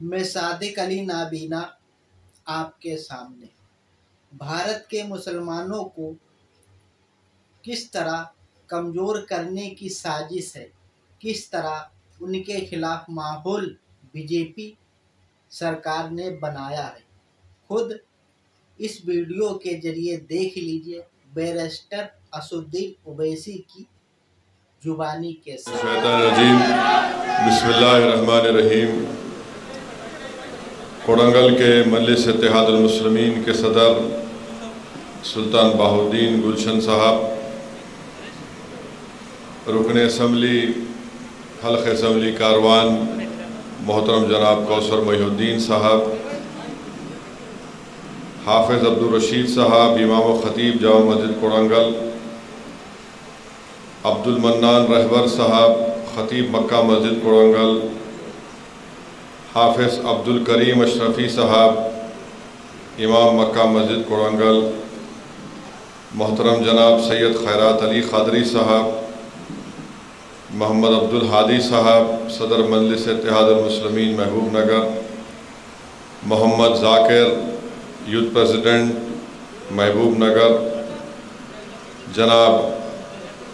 میں صادق علی نابینا آپ کے سامنے بھارت کے مسلمانوں کو کس طرح کمزور کرنے کی سازش ہے، کس طرح ان کے خلاف ماحول بی جے پی سرکار نے بنایا ہے، خود اس ویڈیو کے ذریعے دیکھ لیجئے بیرسٹر اسدالدین اویسی کی زبانی کے ساتھ۔ شیطان الرجیم، بسم اللہ الرحمن الرحیم۔ کوڑنگل کے مجلس اتحاد المسلمین کے صدر سلطان بہاؤالدین گلشن صاحب، رکن اسمبلی حلقہ اسمبلی کاروان محترم جناب کوثر محی الدین صاحب، حافظ عبدالرشید صاحب امام و خطیب جامع مسجد کوڑنگل، عبدالمنان رہبر صاحب خطیب مکہ مسجد کوڑنگل، حافظ عبدالکریم اشرفی صاحب امام مکہ مسجد کوڑنگل، محترم جناب سید خیرات علی قادری صاحب، محمد عبدالہادی صاحب صدر مجلس اتحاد المسلمین محبوب نگر، محمد ذاکر یوتھ پریزیڈنٹ محبوب نگر، جناب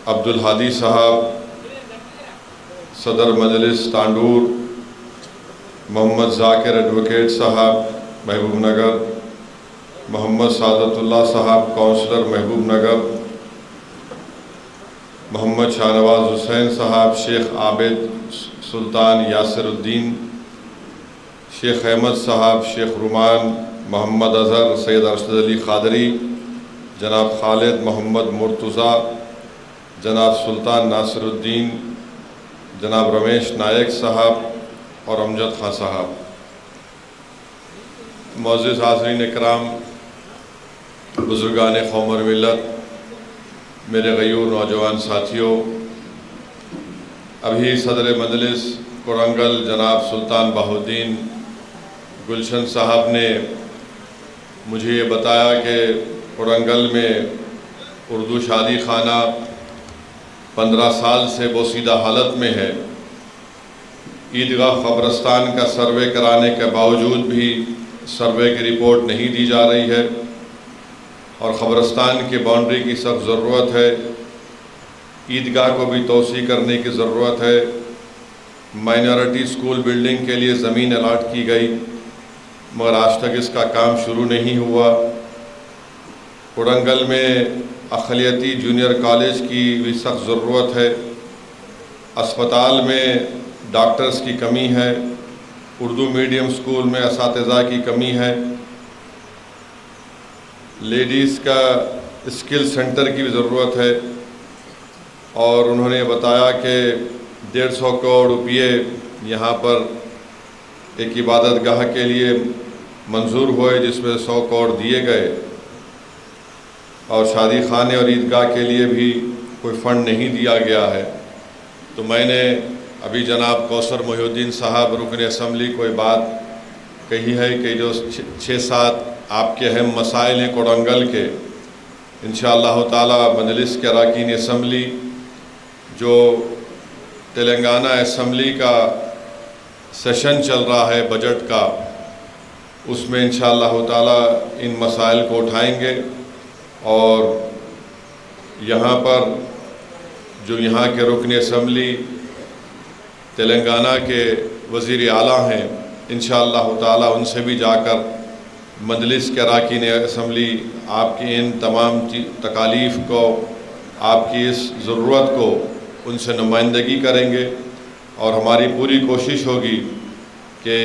عبدالہادی صاحب صدر مجلس تانڈور، محمد ذاکر ایڈوکیٹ صاحب محبوب نگر، محمد سعادت اللہ صاحب کونسلر محبوب نگر، محمد شاہنواز حسین صاحب شیخ عابد سلطان یاسر الدین، شیخ احمد صاحب شیخ رومان، محمد اظہر سید ارشد علی قادری، جناب خالد محمد مرتضیٰ، جناب سلطان ناصر الدین، جناب رمیش نائک صاحب اور امجد خان صاحب۔ معزز حاضرین اکرام، بزرگان قوم اور ملت، میرے غیور نوجوان ساتھیوں، ابھی صدر مجلس کوڑنگل جناب سلطان بہاؤالدین گلشن صاحب نے مجھے یہ بتایا کہ کوڑنگل میں اردو شادی خانہ 15 سال سے بوسیدہ حالت میں ہے۔ عیدگاہ قبرستان کا سروے کرانے کے باوجود بھی سروے کی رپورٹ نہیں دی جا رہی ہے اور قبرستان کی باؤنڈری کی سخت ضرورت ہے۔ عیدگاہ کو بھی توسیع کرنے کی ضرورت ہے۔ مائنارٹی سکول بلڈنگ کے لیے زمین الاٹ کی گئی مگر آج تک اس کا کام شروع نہیں ہوا۔ کوڑنگل میں اقلیتی جونیئر کالج کی بھی سخت ضرورت ہے۔ اسپتال میں ڈاکٹرز کی کمی ہے۔ اردو میڈیم سکول میں اساتذہ کی کمی ہے۔ لیڈیز کا اسکل سینٹر کی بھی ضرورت ہے اور انہوں نے بتایا کہ 150 کروڑ روپیے یہاں پر ایک عبادت گاہ کے لیے منظور ہوئے جس میں 100 کروڑ دیے گئے اور شادی خانے اور عیدگاہ کے لیے بھی کوئی فنڈ نہیں دیا گیا ہے۔ تو میں نے ابھی جناب کوثر محی الدین صاحب رکن اسمبلی کو یہ بات کہی ہے کہ جو 6-7 آپ کے اہم مسائل ہیں کوڑنگل کے، انشاءاللہ تعالی مجلس کے اراکین اسمبلی جو تلنگانہ اسمبلی کا سیشن چل رہا ہے بجٹ کا، اس میں انشاءاللہ تعالی ان مسائل کو اٹھائیں گے اور یہاں پر جو یہاں کے رکن اسمبلی تلنگانہ کے وزیر اعلیٰ ہیں، انشاءاللہ تعالی ان سے بھی جا کر مجلس کے اراکین اسمبلی آپ کی ان تمام تکالیف کو، آپ کی اس ضرورت کو ان سے نمائندگی کریں گے اور ہماری پوری کوشش ہوگی کہ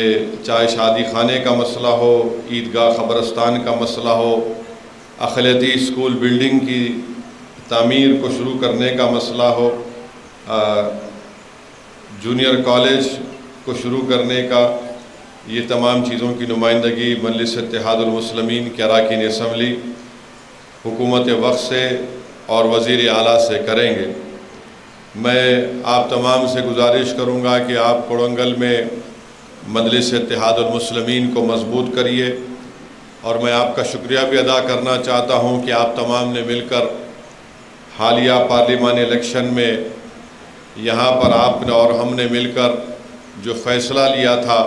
چاہے شادی خانے کا مسئلہ ہو، عیدگاہ قبرستان کا مسئلہ ہو، اقلیتی اسکول بلڈنگ کی تعمیر کو شروع کرنے کا مسئلہ ہو، جونیئر کالج کو شروع کرنے کا، یہ تمام چیزوں کی نمائندگی مجلس اتحاد المسلمین کے اراکین اسمبلی حکومت وقت سے اور وزیر اعلیٰ سے کریں گے۔ میں آپ تمام سے گزارش کروں گا کہ آپ کوڑنگل میں مجلس اتحاد المسلمین کو مضبوط کریے اور میں آپ کا شکریہ بھی ادا کرنا چاہتا ہوں کہ آپ تمام نے مل کر حالیہ پارلیمانی الیکشن میں یہاں پر آپ نے اور ہم نے مل کر جو فیصلہ لیا تھا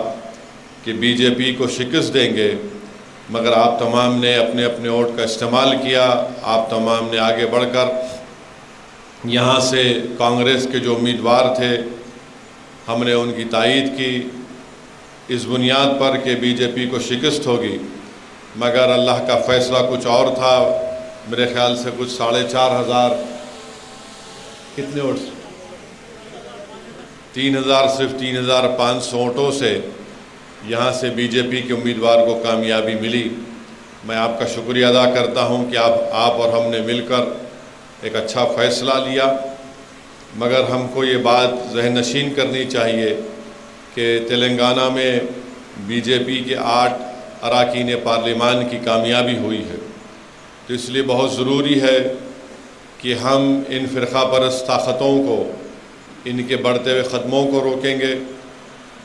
کہ بی جے پی کو شکست دیں گے، مگر آپ تمام نے اپنے اپنے ووٹ کا استعمال کیا، آپ تمام نے آگے بڑھ کر یہاں سے کانگریس کے جو امیدوار تھے ہم نے ان کی تائید کی اس بنیاد پر کہ بی جے پی کو شکست ہوگی، مگر اللہ کا فیصلہ کچھ اور تھا۔ میرے خیال سے کچھ 4,500 کتنے ووٹس 3,000 صرف 3,500 ووٹوں سے یہاں سے بی جے پی کے امیدوار کو کامیابی ملی۔ میں آپ کا شکریہ ادا کرتا ہوں کہ آپ اور ہم نے مل کر ایک اچھا فیصلہ لیا، مگر ہم کو یہ بات ذہن نشین کرنی چاہیے کہ تلنگانہ میں بی جے پی کے 8 اراکین پارلیمان کی کامیابی ہوئی ہے، تو اس لیے بہت ضروری ہے کہ ہم ان فرقہ پرست طاقتوں کو، ان کے بڑھتے ہوئے قدموں کو روکیں گے،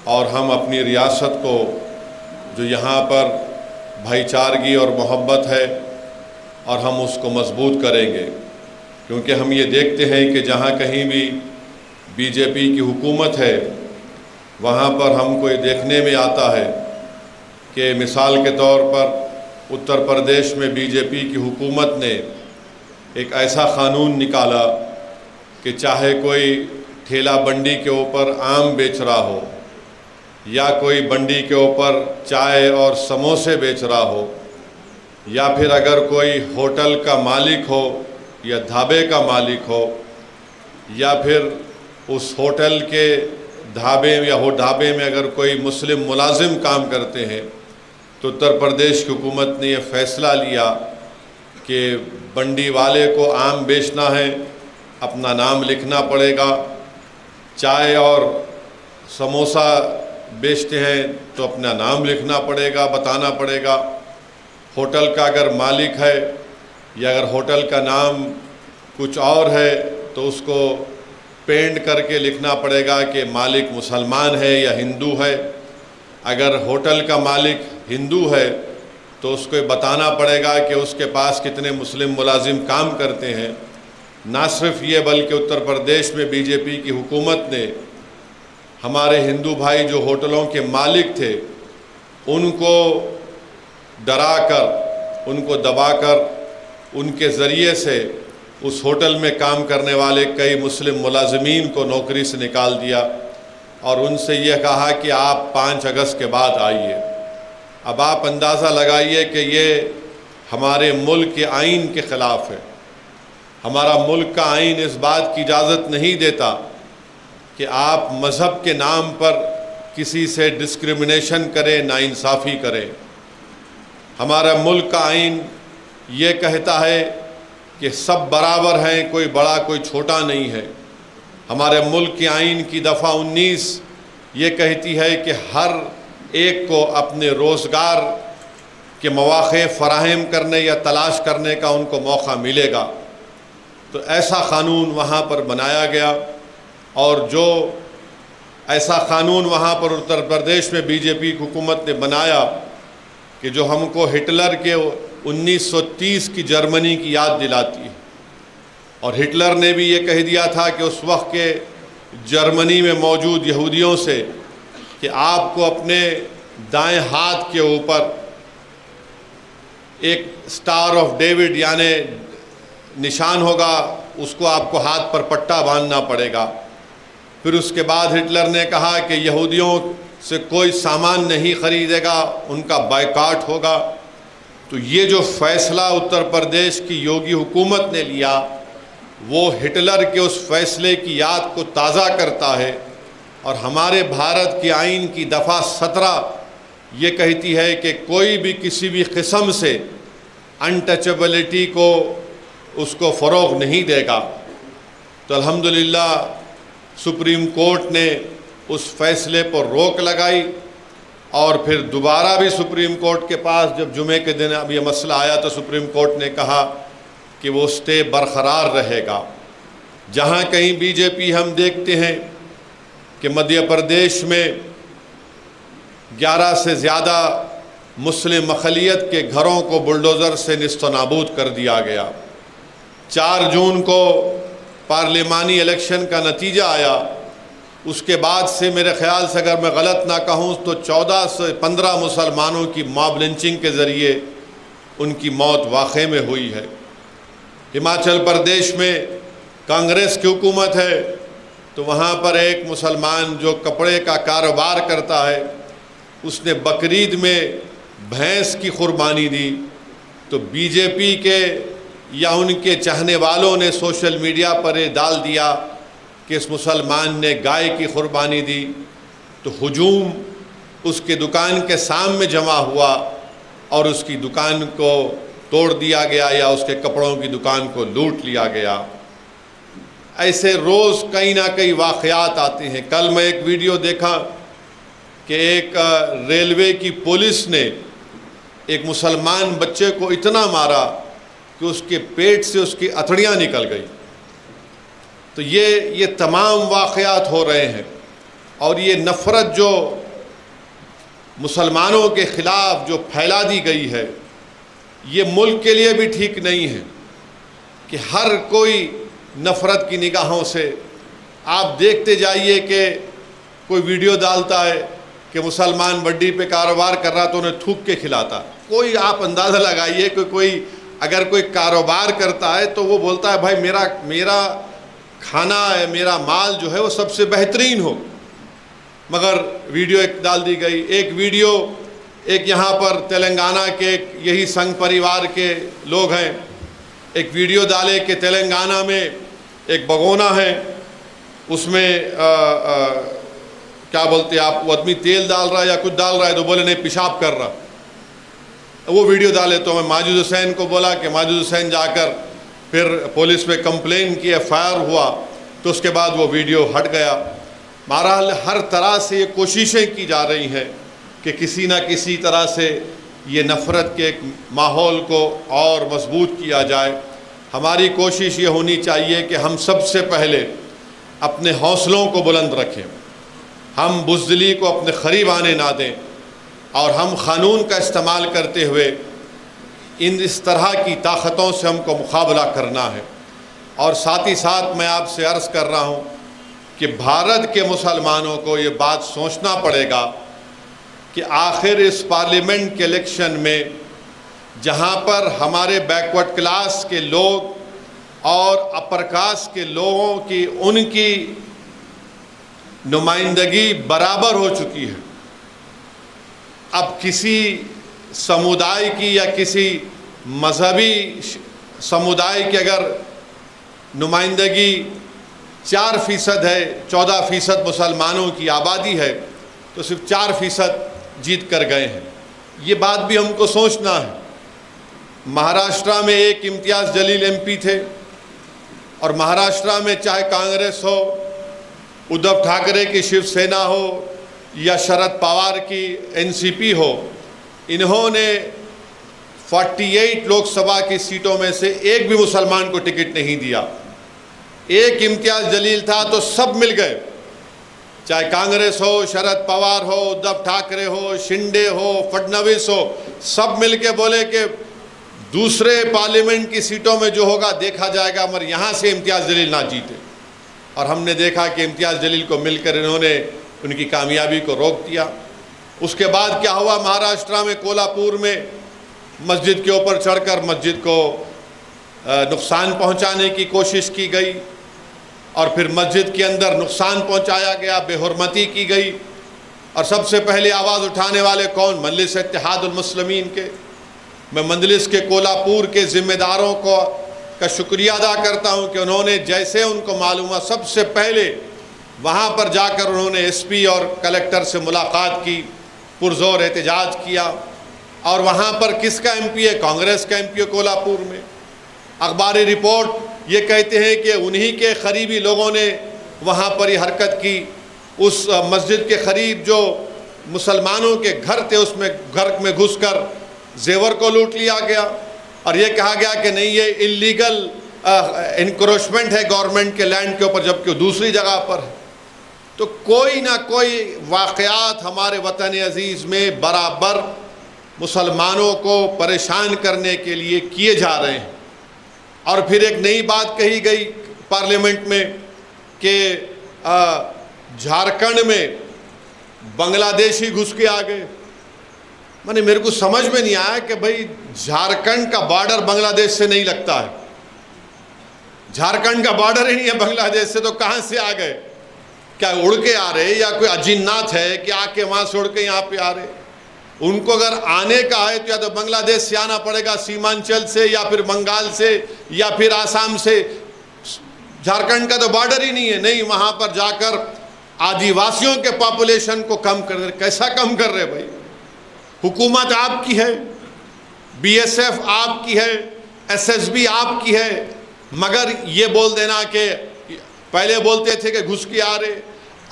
اور ہم اپنی ریاست کو جو یہاں پر بھائی چارگی اور محبت ہے اور ہم اس کو مضبوط کریں گے، کیونکہ ہم یہ دیکھتے ہیں کہ جہاں کہیں بھی بی جے پی کی حکومت ہے وہاں پر ہم کو یہ دیکھنے میں آتا ہے کہ مثال کے طور پر اتر پردیش میں بی جے پی کی حکومت نے ایک ایسا قانون نکالا کہ چاہے کوئی ٹھیلا بنڈی کے اوپر آم بیچ رہا ہو یا کوئی بنڈی کے اوپر چائے اور سموسے بیچ رہا ہو، یا پھر اگر کوئی ہوٹل کا مالک ہو یا ڈھابے کا مالک ہو، یا پھر اس ہوٹل کے ڈھابے میں اگر کوئی مسلم ملازم کام کرتے ہیں، تو اتر پردیش کی حکومت نے یہ فیصلہ لیا کہ بنڈی والے کو آم بیچنا ہے اپنا نام لکھنا پڑے گا، چائے اور سموسا بیچتے ہیں تو اپنا نام لکھنا پڑے گا، بتانا پڑے گا۔ ہوٹل کا اگر مالک ہے یا اگر ہوٹل کا نام کچھ اور ہے تو اس کو پینٹ کر کے لکھنا پڑے گا کہ مالک مسلمان ہے یا ہندو ہے۔ اگر ہوٹل کا مالک ہندو ہے تو اس کو بتانا پڑے گا کہ اس کے پاس کتنے مسلم ملازم کام کرتے ہیں۔ نہ صرف یہ بلکہ اتر پردیش میں بی جے پی کی حکومت نے ہمارے ہندو بھائی جو ہوٹلوں کے مالک تھے ان کو ڈرا کر، ان کو دبا کر، ان کے ذریعے سے اس ہوٹل میں کام کرنے والے کئی مسلم ملازمین کو نوکری سے نکال دیا، اور ان سے یہ کہا کہ آپ 5 اگست کے بعد آئیے۔ اب آپ اندازہ لگائیے کہ یہ ہمارے ملک کے آئین کے خلاف ہے۔ ہمارا ملک کا آئین اس بات کی اجازت نہیں دیتا کہ آپ مذہب کے نام پر کسی سے ڈسکریمنیشن کریں، ناانصافی کریں۔ ہمارا ملک کا آئین یہ کہتا ہے کہ سب برابر ہیں، کوئی بڑا کوئی چھوٹا نہیں ہے۔ ہمارے ملک کے آئین کی دفعہ 19 یہ کہتی ہے کہ ہر ایک کو اپنے روزگار کے مواقع فراہم کرنے یا تلاش کرنے کا ان کو موقع ملے گا۔ تو ایسا قانون وہاں پر بنایا گیا، اور جو ایسا قانون وہاں پر اتر پردیش میں بی جے پی حکومت نے بنایا کہ جو ہم کو ہٹلر کے 1930 کی جرمنی کی یاد دلاتی ہے، اور ہٹلر نے بھی یہ کہہ دیا تھا کہ اس وقت کے جرمنی میں موجود یہودیوں سے کہ آپ کو اپنے دائیں ہاتھ کے اوپر ایک سٹار آف ڈیوڈ یعنی نشان ہوگا، اس کو آپ کو ہاتھ پر پٹا باندھنا پڑے گا۔ پھر اس کے بعد ہٹلر نے کہا کہ یہودیوں سے کوئی سامان نہیں خریدے گا، ان کا بائیکاٹ ہوگا۔ تو یہ جو فیصلہ اتر پردیش کی یوگی حکومت نے لیا وہ ہٹلر کے اس فیصلے کی یاد کو تازہ کرتا ہے، اور ہمارے بھارت کے آئین کی دفعہ 17 یہ کہتی ہے کہ کوئی بھی کسی بھی قسم سے انٹچبلٹی کو اس کو فروغ نہیں دے گا۔ تو الحمدللہ سپریم کورٹ نے اس فیصلے پر روک لگائی، اور پھر دوبارہ بھی سپریم کورٹ کے پاس جب جمعے کے دن اب یہ مسئلہ آیا تو سپریم کورٹ نے کہا کہ وہ اسٹے برقرار رہے گا۔ جہاں کہیں بی جے پی ہم دیکھتے ہیں کہ مدھیہ پردیش میں 11 سے زیادہ مسلم اقلیت کے گھروں کو بلڈوزر سے نیست و نابود کر دیا گیا۔ 4 جون کو پارلیمانی الیکشن کا نتیجہ آیا اس کے بعد سے میرے خیال سے اگر میں غلط نہ کہوں تو 14 سے 15 مسلمانوں کی ماب لنچنگ کے ذریعے ان کی موت واقعے میں ہوئی ہے۔ ہماچل پردیش میں کانگریس کی حکومت ہے تو وہاں پر ایک مسلمان جو کپڑے کا کاروبار کرتا ہے اس نے بقرعید میں بھینس کی قربانی دی، تو بی جے پی کے یا ان کے چاہنے والوں نے سوشل میڈیا پر یہ ڈال دیا کہ اس مسلمان نے گائے کی قربانی دی، تو ہجوم اس کے دکان کے سامنے جمع ہوا اور اس کی دکان کو توڑ دیا گیا یا اس کے کپڑوں کی دکان کو لوٹ لیا گیا۔ ایسے روز کئی نہ کئی واقعات آتے ہیں۔ کل میں ایک ویڈیو دیکھا کہ ایک ریلوے کی پولیس نے ایک مسلمان بچے کو اتنا مارا کہ اس کے پیٹ سے اس کی اتھڑیاں نکل گئی۔ تو یہ تمام واقعات ہو رہے ہیں، اور یہ نفرت جو مسلمانوں کے خلاف جو پھیلا دی گئی ہے یہ ملک کے لیے بھی ٹھیک نہیں ہے کہ ہر کوئی نفرت کی نگاہوں سے آپ دیکھتے جائیے کہ کوئی ویڈیو ڈالتا ہے کہ مسلمان بڈی پہ کاروبار کر رہا تو انہیں تھوک کے کھلاتا۔ کوئی آپ اندازہ لگائیے کہ کوئی اگر کوئی کاروبار کرتا ہے تو وہ بولتا ہے بھائی میرا کھانا ہے، میرا مال جو ہے وہ سب سے بہترین ہو، مگر ویڈیو ایک ڈال دی گئی۔ ایک ویڈیو ایک یہاں پر تلنگانہ کے یہی سنگھ پریوار کے لوگ ہیں، ایک ویڈیو ڈالے کہ تلنگانہ میں ایک بگونا ہے، اس میں کیا بولتے آپ، وہ آدمی تیل ڈال رہا ہے یا کچھ ڈال رہا ہے تو بولے نہیں پیشاب کر رہا، وہ ویڈیو ڈالے۔ تو میں ماجد حسین کو بولا کہ ماجد حسین جا کر پھر پولیس پہ کمپلین کی، ایف آئی آر ہوا، تو اس کے بعد وہ ویڈیو ہٹ گیا۔ بہرحال ہر طرح سے یہ کوششیں کی جا رہی ہیں کہ کسی نہ کسی طرح سے یہ نفرت کے ایک ماحول کو اور مضبوط کیا جائے۔ ہماری کوشش یہ ہونی چاہیے کہ ہم سب سے پہلے اپنے حوصلوں کو بلند رکھیں، ہم بزدلی کو اپنے قریب آنے نہ دیں، اور ہم قانون کا استعمال کرتے ہوئے اس طرح کی طاقتوں سے ہم کو مقابلہ کرنا ہے۔ اور ساتھ ہی ساتھ میں آپ سے عرض کر رہا ہوں کہ بھارت کے مسلمانوں کو یہ بات سوچنا پڑے گا کہ آخر اس پارلیمنٹ کے الیکشن میں جہاں پر ہمارے بیکورڈ کلاس کے لوگ اور اپر کاسٹ کے لوگوں کی ان کی نمائندگی برابر ہو چکی ہے، اب کسی سمودائے کی یا کسی مذہبی سمودائے کی اگر نمائندگی 4% ہے، 14% مسلمانوں کی آبادی ہے، تو صرف 4% جیت کر گئے ہیں۔ یہ بات بھی ہم کو سوچنا ہے۔ مہاراشٹرا میں ایک امتیاز جلیل ایم پی تھے، اور مہاراشٹرا میں چاہے کانگریس ہو، ادھو ٹھاکرے کی شیو سینا ہو یا شرد پوار کی این سی پی ہو، انہوں نے 48 لوک سبھا کی سیٹوں میں سے ایک بھی مسلمان کو ٹکٹ نہیں دیا۔ ایک امتیاز جلیل تھا تو سب مل گئے، چاہے کانگریس ہو، شرد پوار ہو، ادھو ٹھاکرے ہو، شنڈے ہو، فڈنویس ہو، سب مل کے بولے کہ دوسرے پارلیمنٹ کی سیٹوں میں جو ہوگا دیکھا جائے گا، مگر یہاں سے امتیاز جلیل نہ جیتے۔ اور ہم نے دیکھا کہ امتیاز جلیل کو مل کر انہوں نے ان کی کامیابی کو روک دیا۔ اس کے بعد کیا ہوا، مہاراشٹرا میں کولہاپور میں مسجد کے اوپر چڑھ کر مسجد کو نقصان پہنچانے کی کوشش کی گئی، اور پھر مسجد کے اندر نقصان پہنچایا گیا، بے حرمتی کی گئی۔ اور سب سے پہلے آواز اٹھانے والے کون؟ مجلس اتحاد المسلمین کے۔ میں مجلس کے کولہاپور کے ذمہ داروں کا شکریہ ادا کرتا ہوں کہ انہوں نے جیسے ان کو معلوم ہے سب سے پہلے وہاں پر جا کر انہوں نے ایس پی اور کلیکٹر سے ملاقات کی، پرزور احتجاج کیا۔ اور وہاں پر کس کا ایم پی ہے؟ کانگریس کا ایم پی ہے کولہاپور میں۔ اخباری رپورٹ یہ کہتے ہیں کہ انہی کے قریبی لوگوں نے وہاں پر یہ حرکت کی۔ اس مسجد کے قریب جو مسلمانوں کے گھر تھے اس میں گھر میں گھس کر زیور کو لوٹ لیا گیا، اور یہ کہا گیا کہ نہیں یہ اللیگل انکروچمنٹ ہے گورنمنٹ کے لینڈ کے اوپر، جبکہ دوسری جگہ پر ہے۔ تو کوئی نہ کوئی واقعات ہمارے وطن عزیز میں برابر مسلمانوں کو پریشان کرنے کے لیے کیے جا رہے ہیں۔ اور پھر ایک نئی بات کہی گئی پارلیمنٹ میں کہ جھارکھنڈ میں بنگلہ دیشی گھس کے آ گئے. میرے کو سمجھ میں نہیں آیا کہ بھائی جھارکھنڈ کا بارڈر بنگلہ دیش سے نہیں لگتا ہے. جھارکھنڈ کا بارڈر ہی نہیں ہے بنگلہ دیش سے, تو کہاں سے آ گئے؟ کیا اڑ کے آ رہے یا کوئی اجنات ہے کہ آ کے وہاں سے اڑ کے یہاں پہ آ رہے؟ ان کو اگر آنے کا ہے تو یا تو بنگلہ دیش سے آنا پڑے گا, سیمانچل سے, یا پھر بنگال سے, یا پھر آسام سے. جھارکھنڈ کا تو بارڈر ہی نہیں ہے. نہیں, وہاں پر جا کر آدیواسیوں کے پاپولیشن کو کم کر رہے. کیسا کم کر رہے بھائی؟ حکومت آپ کی ہے, بی ایس ایف آپ کی ہے, ایس ایس بی آپ کی ہے, مگر یہ بول دینا کہ پہلے بولتے تھے کہ گھس کے آ رہے.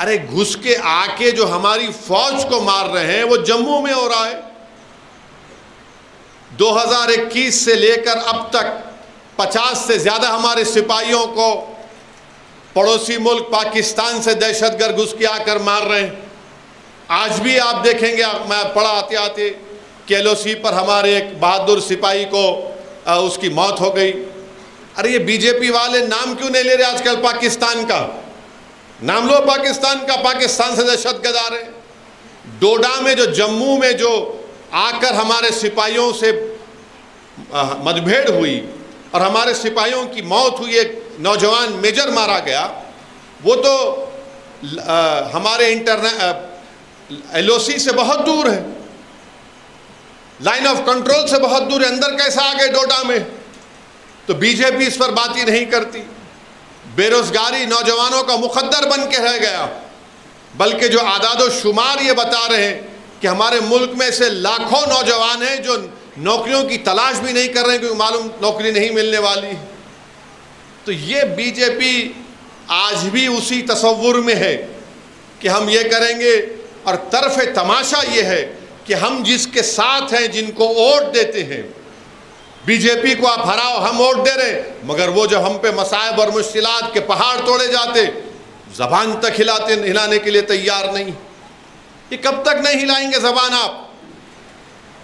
ارے گھس کے آ کے جو ہماری فوج کو مار رہے ہیں وہ جموں میں ہو رہا ہے. 2021 سے لے کر اب تک 50 سے زیادہ ہمارے سپاہیوں کو پڑوسی ملک پاکستان سے دہشت گرد گھس کے آ کر مار رہے ہیں. آج بھی آپ دیکھیں گے, میں پڑھا آتے آتے کہ ایل او سی پر ہمارے ایک بہادر سپاہی کو اس کی موت ہو گئی. ارے یہ بی جے پی والے نام کیوں نہیں لے رہے آج کل پاکستان کا؟ نام لو پاکستان کا. پاکستان سے دہشت گرد آ رہے ہیں. ڈوڈا میں جو جموں میں جو آ کر ہمارے سپاہیوں سے مدبھیڑ ہوئی اور ہمارے سپاہیوں کی موت ہوئی, ایک نوجوان میجر مارا گیا, وہ تو ہمارے ایل او سی سے بہت دور ہے, لائن آف کنٹرول سے بہت دور ہے. اندر کیسا آ گئے ڈوڈا میں؟ تو بی جے پی اس پر بات ہی نہیں کرتی. بے روزگاری نوجوانوں کا مخدر بن کے رہ گیا. بلکہ جو اعداد و شمار یہ بتا رہے ہیں کہ ہمارے ملک میں سے لاکھوں نوجوان ہیں جو نوکریوں کی تلاش بھی نہیں کر رہے ہیں کیونکہ معلوم نوکری نہیں ملنے والی. تو یہ بی جے پی آج بھی اسی تصور میں ہے کہ ہم یہ کریں گے, اور طرف تماشا یہ ہے کہ ہم جس کے ساتھ ہیں, جن کو ووٹ دیتے ہیں, بی جے پی کو آپ ہراؤ, ہم ووٹ دے رہے, مگر وہ جب ہم پہ مصائب اور مشکلات کے پہاڑ توڑے جاتے, زبان تک ہلانے کے لیے تیار نہیں. یہ کب تک نہیں ہلائیں گے زبان؟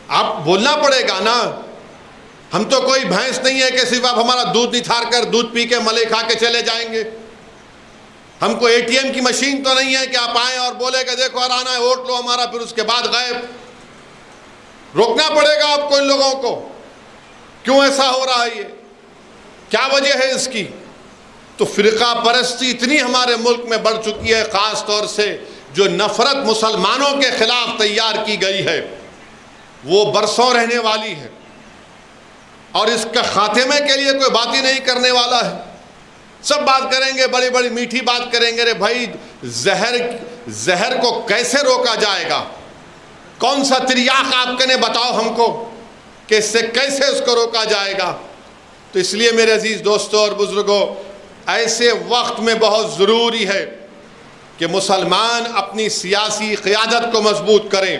آپ بولنا پڑے گا نا. ہم تو کوئی بھینس نہیں ہے کہ صرف آپ ہمارا دودھ نتھار کر دودھ پی کے ملے کھا کے چلے جائیں گے. ہم کو اے ٹی ایم کی مشین تو نہیں ہے کہ آپ آئیں اور بولے کہ دیکھو ہرانا ہے, ووٹ لو ہمارا, پھر اس کے بعد غائب. روکنا پڑے گا آپ کو ان لوگوں کو. کیوں ایسا ہو رہا ہے؟ یہ کیا وجہ ہے اس کی؟ تو فرقہ پرستی اتنی ہمارے ملک میں بڑھ چکی ہے, خاص طور سے جو نفرت مسلمانوں کے خلاف تیار کی گئی ہے وہ برسوں رہنے والی ہے, اور اس کا خاتمے کے لیے کوئی بات ہی نہیں کرنے والا ہے. سب بات کریں گے, بڑی بڑی میٹھی بات کریں گے. رے بھائی زہر کو کیسے روکا جائے گا؟ کون سا تریاق آپ کے نے بتاؤ ہم کو کہ اس سے کیسے اس کو روکا جائے گا؟ تو اس لیے میرے عزیز دوستوں اور بزرگوں, ایسے وقت میں بہت ضروری ہے کہ مسلمان اپنی سیاسی قیادت کو مضبوط کریں,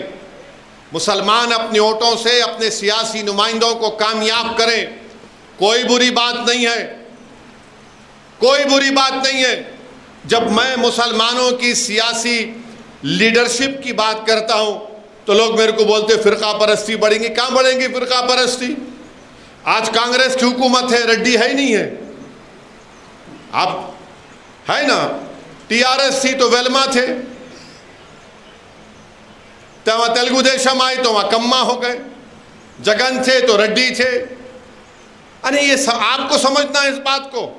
مسلمان اپنے ووٹوں سے اپنے سیاسی نمائندوں کو کامیاب کریں. کوئی بری بات نہیں ہے, کوئی بری بات نہیں ہے جب میں مسلمانوں کی سیاسی لیڈرشپ کی بات کرتا ہوں تو لوگ میرے کو بولتے فرقہ پرستی بڑھیں گی. کہاں بڑھیں گی فرقہ پرستی؟ آج کانگریس کی حکومت ہے, ریڈی ہے ہی نہیں ہے. آپ ہے نا, ٹی آر ایس تھی تو ویلما تھے, تو وہاں تلگو دیشم آئی تو وہاں کما ہو گئے, جگن تھے تو ریڈی تھے. ارے یہ آپ کو سمجھنا ہے اس بات کو.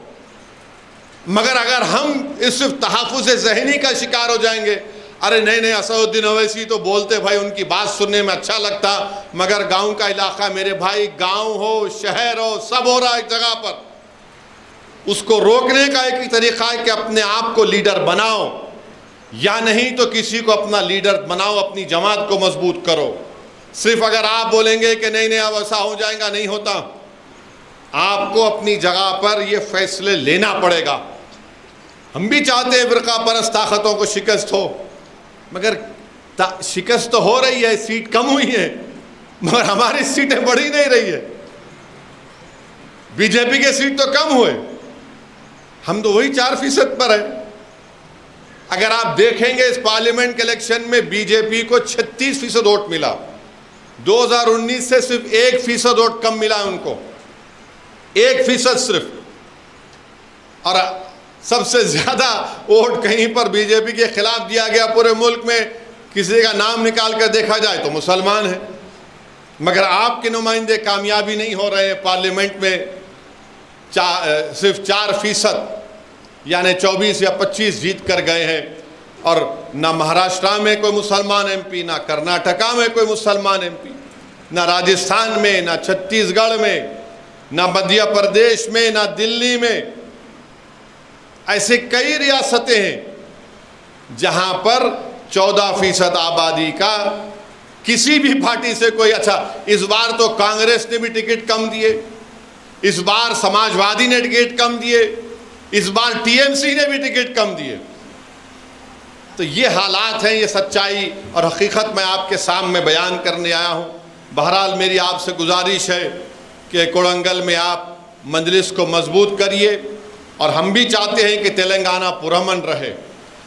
مگر اگر ہم اس صرف تحفظ ذہنی کا شکار ہو جائیں گے, ارے نہیں اسد الدین اویسی تو بولتے بھائی ان کی بات سننے میں اچھا لگتا, مگر گاؤں کا علاقہ میرے بھائی, گاؤں ہو شہر ہو سب ہو رہا ہے ایک جگہ پر. اس کو روکنے کا ایک ہی طریقہ ہے کہ اپنے آپ کو لیڈر بناؤ, یا نہیں تو کسی کو اپنا لیڈر بناؤ, اپنی جماعت کو مضبوط کرو. صرف اگر آپ بولیں گے کہ نہیں اب ایسا ہو جائے گا, نہیں ہوتا. آپ کو اپنی جگہ پر یہ فیصلے لینا پڑے گا. ہم بھی چاہتے ہیں فرقہ پرست طاقتوں کو شکست ہو, مگر شکست تو ہو رہی ہے, سیٹ کم ہوئی ہے, مگر ہماری سیٹیں بڑھی نہیں رہی ہے. بی جے پی کے سیٹ تو کم ہوئے, ہم تو وہی 4% پر ہے. اگر آپ دیکھیں گے اس پارلیمنٹ کے الیکشن میں بی جے پی کو 36% ووٹ ملا, 2019 سے صرف 1% ووٹ کم ملا ان کو, 1% صرف. اور سب سے زیادہ ووٹ کہیں پر بی جے پی کے خلاف دیا گیا پورے ملک میں، کسی کا نام نکال کر دیکھا جائے تو مسلمان ہیں، مگر آپ کے نمائندے کامیابی نہیں ہو رہے ہیں پارلیمنٹ میں، صرف 4% یعنی 24 یا 25 جیت کر گئے ہیں، اور نہ مہاراشٹرا میں کوئی مسلمان ایم پی، نہ کرناٹکا میں کوئی مسلمان ایم پی، نہ راجستھان میں، نہ چھتیس گڑھ میں، نہ مدھیہ پردیش میں، نہ دلی میں۔ ایسے کئی ریاستیں ہیں جہاں پر 14% آبادی کا کسی بھی پارٹی سے کوئی، اچھا اس بار تو کانگریس نے بھی ٹکٹ کم دیے، اس بار سماجوادی نے ٹکٹ کم دیے، اس بار ٹی ایم سی نے بھی ٹکٹ کم دیے۔ تو یہ حالات ہیں، یہ سچائی اور حقیقت میں آپ کے سامنے بیان کرنے آیا ہوں۔ بہرحال میری آپ سے گزارش ہے کہ کوڑنگل میں آپ مجلس کو مضبوط کریے، اور ہم بھی چاہتے ہیں کہ تلنگانہ پرامن رہے،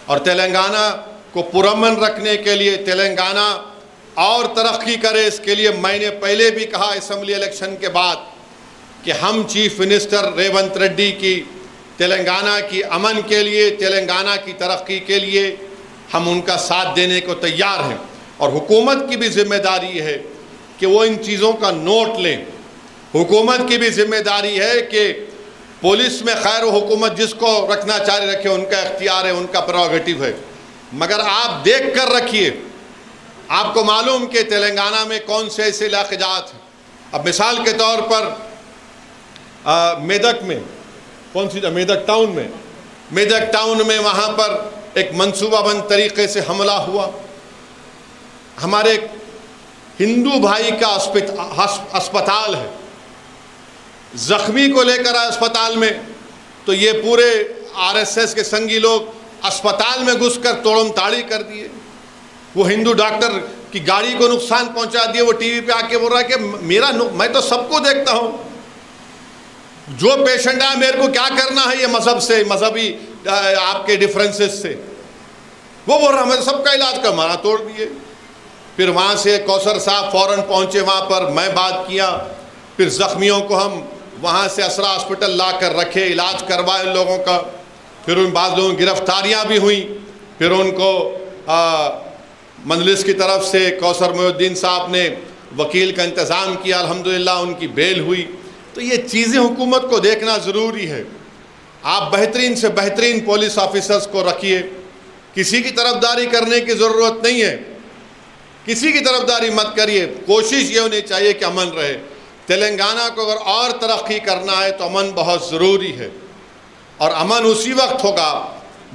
اور تلنگانہ کو پرامن رکھنے کے لیے تلنگانہ اور ترقی کرے، اس کے لیے میں نے پہلے بھی کہا اسمبلی الیکشن کے بعد کہ ہم چیف منسٹر ریونت ریڈی کی تلنگانہ کی امن کے لیے، تلنگانہ کی ترقی کے لیے ہم ان کا ساتھ دینے کو تیار ہیں، اور حکومت کی بھی ذمہ داری ہے کہ وہ ان چیزوں کا نوٹ لیں۔ حکومت کی بھی ذمہ داری ہے کہ پولیس میں خیر و حکومت جس کو رکھنا چاہے رکھے، ان کا اختیار ہے، ان کا پروگیٹو ہے، مگر آپ دیکھ کر رکھیے۔ آپ کو معلوم کہ تلنگانہ میں کون سے ایسے علاقے جات ہیں۔ اب مثال کے طور پر میدک میں، کون سی میدک ٹاؤن میں وہاں پر ایک منصوبہ بند طریقے سے حملہ ہوا، ہمارے ایک ہندو بھائی کا اسپتال ہے، زخمی کو لے کر آئے اسپتال میں، تو یہ پورے RSS کے سنگی لوگ اسپتال میں گھس کر توڑم تاڑی کر دیے۔ وہ ہندو ڈاکٹر کی گاڑی کو نقصان پہنچا دیے۔ وہ ٹی وی پہ آ کے بول رہا ہے کہ میں تو سب کو دیکھتا ہوں، جو پیشنٹ ہے میرے کو کیا کرنا ہے یہ مذہب سے، مذہبی آپ کے ڈیفرنسز سے۔ وہ بول رہا میں سب کا علاج کر مارا توڑ دیے۔ پھر وہاں سے کوثر صاحب فوراً پہنچے وہاں پر، میں بات کیا، پھر زخمیوں کو ہم وہاں سے اسرا ہاسپٹل لا کر رکھے، علاج کروائے ان لوگوں کا۔ پھر ان بعض لوگوں کی گرفتاریاں بھی ہوئیں، پھر ان کو مجلس کی طرف سے کوثر محی الدین صاحب نے وکیل کا انتظام کیا، الحمدللہ ان کی بیل ہوئی۔ تو یہ چیزیں حکومت کو دیکھنا ضروری ہے۔ آپ بہترین سے بہترین پولیس آفیسرز کو رکھیے، کسی کی طرفداری کرنے کی ضرورت نہیں ہے، کسی کی طرفداری مت کریے، کوشش یہ ہونی چاہیے کہ امن رہے۔ تلنگانہ کو اگر اور ترقی کرنا ہے تو امن بہت ضروری ہے، اور امن اسی وقت ہوگا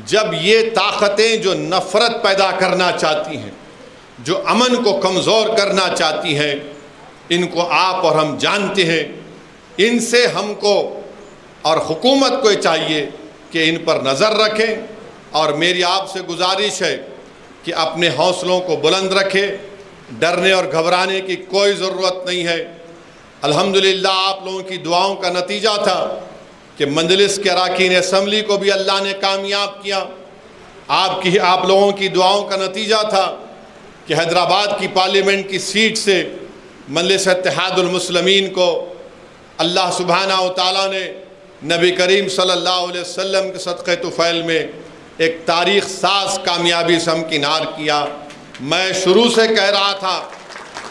جب یہ طاقتیں جو نفرت پیدا کرنا چاہتی ہیں، جو امن کو کمزور کرنا چاہتی ہیں، ان کو آپ اور ہم جانتے ہیں، ان سے ہم کو اور حکومت کو چاہیے کہ ان پر نظر رکھیں۔ اور میری آپ سے گزارش ہے کہ اپنے حوصلوں کو بلند رکھیں، ڈرنے اور گھبرانے کی کوئی ضرورت نہیں ہے۔ الحمدللہ آپ لوگوں کی دعاؤں کا نتیجہ تھا کہ مجلس کے اراکین اسمبلی کو بھی اللہ نے کامیاب کیا، آپ لوگوں کی دعاؤں کا نتیجہ تھا کہ حیدرآباد کی پارلیمنٹ کی سیٹ سے مجلس اتحاد المسلمین کو اللہ سبحانہ و تعالیٰ نے نبی کریم صلی اللہ علیہ وسلم کے صدقہ طفیل میں ایک تاریخ ساز کامیابی سے ہمکنار کیا۔ میں شروع سے کہہ رہا تھا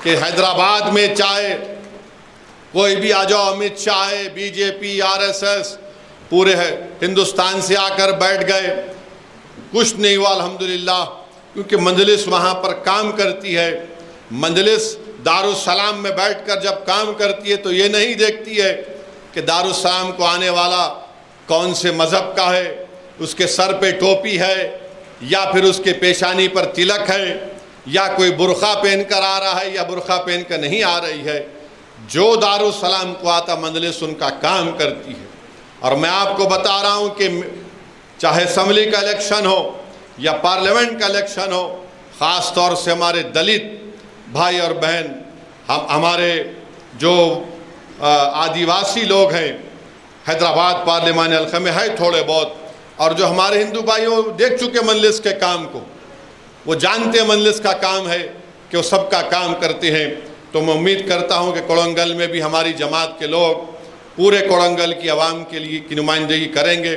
کہ حیدرآباد میں چاہے کوئی بھی آ جاؤ، امت شاہ ہے، بی جے پی، RSS، پورے ہندوستان سے آ کر بیٹھ گئے، کچھ نہیں ہوا الحمدللہ، کیونکہ مجلس وہاں پر کام کرتی ہے۔ مجلس دارالسلام میں بیٹھ کر جب کام کرتی ہے تو یہ نہیں دیکھتی ہے کہ دارالسلام کو آنے والا کون سے مذہب کا ہے، اس کے سر پہ ٹوپی ہے یا پھر اس کے پیشانی پر تلک ہے، یا کوئی برقع پہن کر آ رہا ہے یا برقع پہن کر نہیں آ رہی ہے۔ جو دارالسلام کو آتا مجلس ان کا کام کرتی ہے۔ اور میں آپ کو بتا رہا ہوں کہ چاہے اسمبلی کا الیکشن ہو یا پارلیمنٹ کا الیکشن ہو، خاص طور سے ہمارے دلت بھائی اور بہن، ہمارے جو آدیواسی لوگ ہیں، حیدرآباد پارلیمان حلقے میں ہے تھوڑے بہت، اور جو ہمارے ہندو بھائیوں دیکھ چکے مجلس کے کام کو، وہ جانتے ہیں مجلس کا کام ہے کہ وہ سب کا کام کرتے ہیں۔ تو میں امید کرتا ہوں کہ کوڑنگل میں بھی ہماری جماعت کے لوگ پورے کوڑنگل کی عوام کے لیے کی نمائندگی کریں گے،